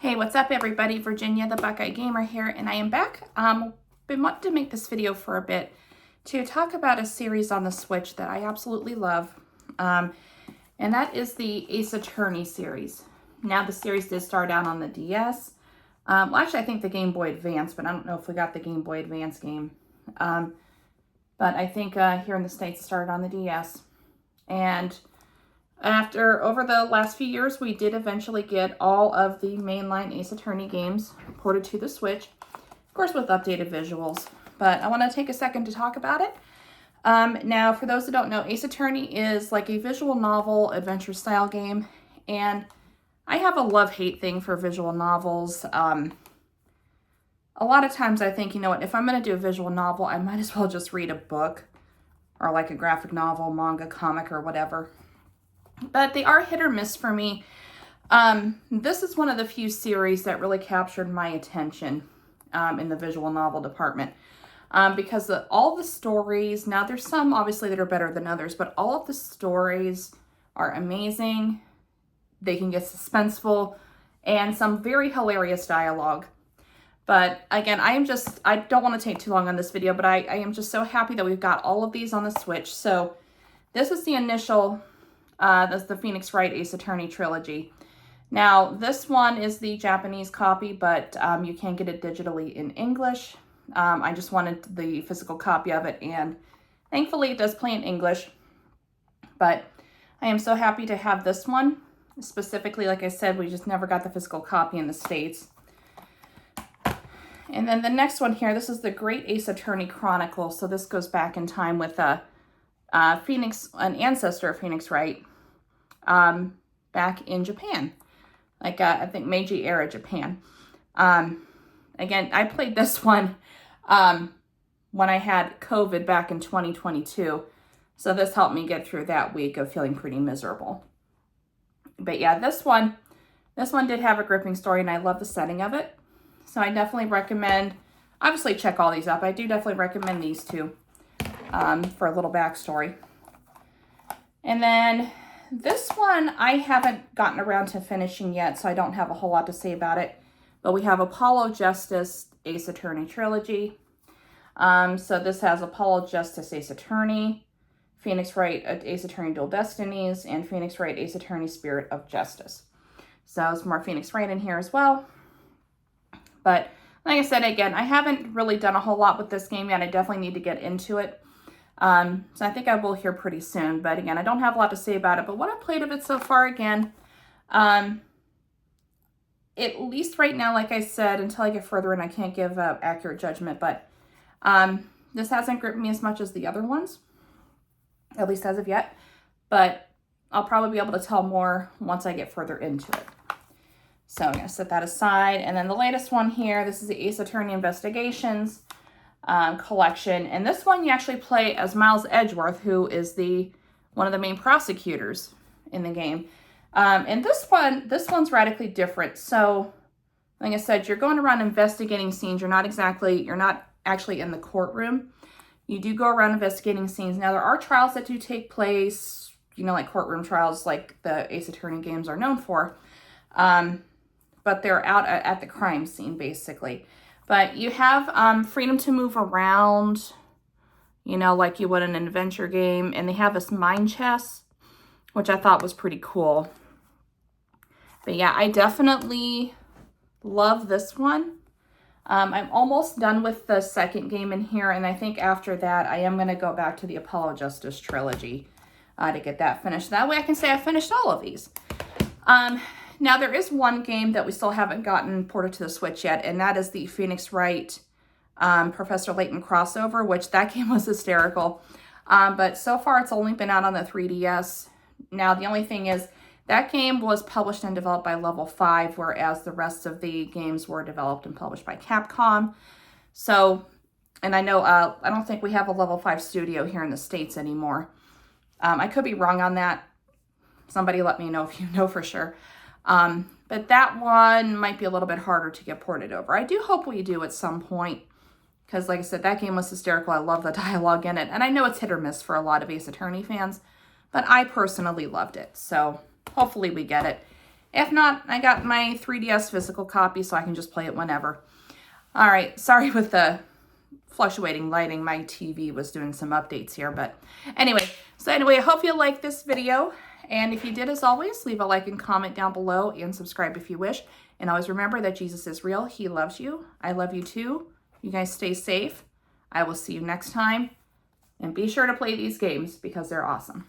Hey, what's up everybody? Virginia the Buckeye Gamer here, and I am back. Been wanting to make this video for a bit to talk about a series on the Switch that I absolutely love, and that is the Ace Attorney series. Now the series did start out on the DS. Well, actually I think the Game Boy Advance, but I don't know if we got the Game Boy Advance game. But I think here in the States it started on the DS. And over the last few years, we did eventually get all of the mainline Ace Attorney games ported to the Switch, of course with updated visuals, but I want to take a second to talk about it. Now, for those that don't know, Ace Attorney is like a visual novel adventure style game, and I have a love-hate thing for visual novels. A lot of times I think, you know what, if I'm going to do a visual novel, I might as well just read a book or like a graphic novel, manga, comic, or whatever. But they are hit or miss for me. This is one of the few series that really captured my attention in the visual novel department. Because all the stories, now there's some obviously that are better than others, but all of the stories are amazing. They can get suspenseful and some very hilarious dialogue. But again, I don't want to take too long on this video, but I am just so happy that we've got all of these on the Switch. So this is the initial... that's the Phoenix Wright Ace Attorney trilogy. Now, this one is the Japanese copy, but you can get it digitally in English. I just wanted the physical copy of it, and thankfully it does play in English. But I am so happy to have this one. Specifically, like I said, we just never got the physical copy in the States. And then the next one here, this is the Great Ace Attorney Chronicle. So this goes back in time with an ancestor of Phoenix Wright, back in Japan, like I think Meiji era Japan. Again, I played this one when I had COVID back in 2022, so this helped me get through that week of feeling pretty miserable. But yeah, this one did have a gripping story, and I love the setting of it, so I definitely recommend. Obviously, check all these up. I do definitely recommend these two. For a little backstory. And then this one I haven't gotten around to finishing yet, so I don't have a whole lot to say about it. But we have Apollo Justice Ace Attorney Trilogy. So this has Apollo Justice Ace Attorney, Phoenix Wright Ace Attorney Dual Destinies, and Phoenix Wright Ace Attorney Spirit of Justice. So there's more Phoenix Wright in here as well. But like I said, again, I haven't really done a whole lot with this game yet. I definitely need to get into it. So I think I will here pretty soon, but again, I don't have a lot to say about it, but what I've played of it so far, again, at least right now, like I said, until I get further in, I can't give an accurate judgment, but, this hasn't gripped me as much as the other ones, at least as of yet, but I'll probably be able to tell more once I get further into it. So I'm going to set that aside, and then the latest one here, this is the Ace Attorney Investigations collection, and this one you actually play as Miles Edgeworth, who is one of the main prosecutors in the game. And this one's radically different. So, like I said, you're going around investigating scenes. You're not actually in the courtroom. You do go around investigating scenes. Now, there are trials that do take place, you know, like courtroom trials, like the Ace Attorney games are known for. But they're out at the crime scene, basically. But you have freedom to move around, you know, like you would in an adventure game. And they have this mine chest, which I thought was pretty cool. But yeah, I definitely love this one. I'm almost done with the second game in here. And I think after that, I am going to go back to the Apollo Justice trilogy to get that finished. That way I can say I finished all of these. Now, there is one game that we still haven't gotten ported to the Switch yet, and that is the Phoenix Wright Professor Layton crossover, which that game was hysterical. But so far, it's only been out on the 3DS. Now, the only thing is that game was published and developed by Level 5, whereas the rest of the games were developed and published by Capcom. So, and I know, I don't think we have a Level 5 studio here in the States anymore. I could be wrong on that. Somebody let me know if you know for sure. But that one might be a little bit harder to get ported over. I do hope we do at some point, because like I said, that game was hysterical. I love the dialogue in it, and I know it's hit or miss for a lot of Ace Attorney fans, but I personally loved it, so hopefully we get it. If not, I got my 3DS physical copy, so I can just play it whenever. All right, sorry with the fluctuating lighting. My TV was doing some updates here, but anyway. So anyway, I hope you liked this video. And if you did, as always, leave a like and comment down below and subscribe if you wish. And always remember that Jesus is real. He loves you. I love you too. You guys stay safe. I will see you next time. And be sure to play these games because they're awesome.